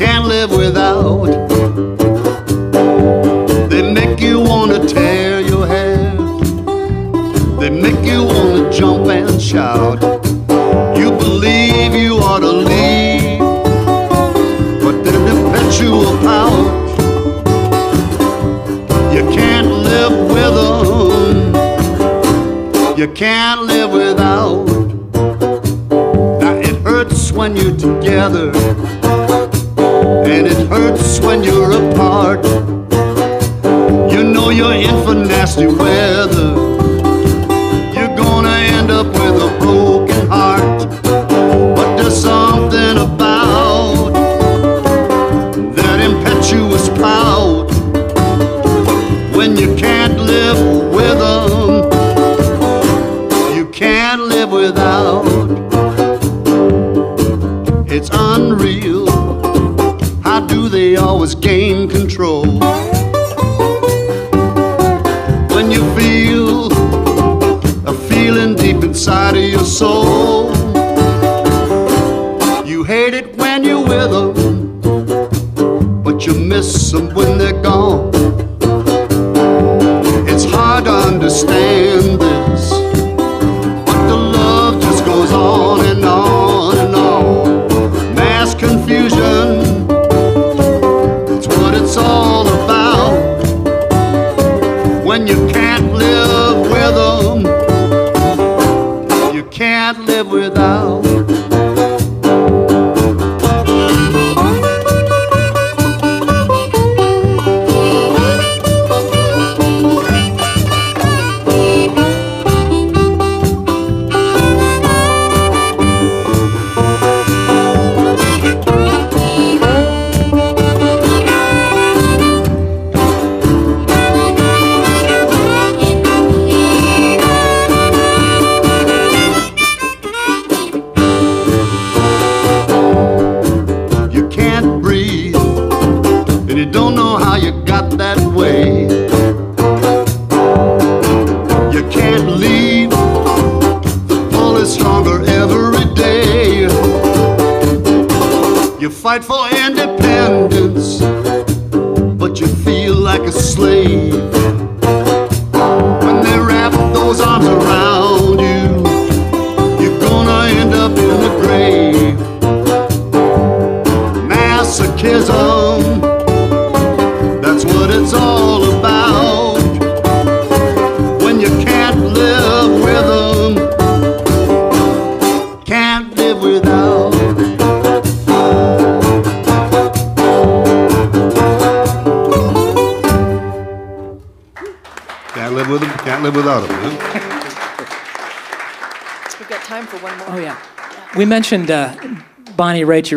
can't live without. They make you want to tear your hair. They make you want to jump and shout. You believe you ought to leave, but they're perpetual power. You can't live with them. You can't live without. Now it hurts when you're together, and it hurts when you're apart. You know you're in for nasty weather. You're gonna end up with a broken heart. But there's something about that impetuous pout. When you can't live with them, you can't live without. It's unreal. How do they always gain control? When you feel a feeling deep inside of your soul, you hate it when you're with them, but you miss them when they're gone. It's hard to understand this, but the love just goes on and on and on. Mass confusion, that's what it's all about. When you can't live with them, you can't live without. You don't know how you got that way. You can't leave. The pull is stronger every day. You fight for independence, but you feel like a slave. When they wrap those arms around you, you're gonna end up in the grave. Masochism, that's what it's all about. When you can't live with them, can't live without. Can't live with them, can't live without them. Huh? We've got time for one more. Oh, yeah. We mentioned Bonnie Raitt.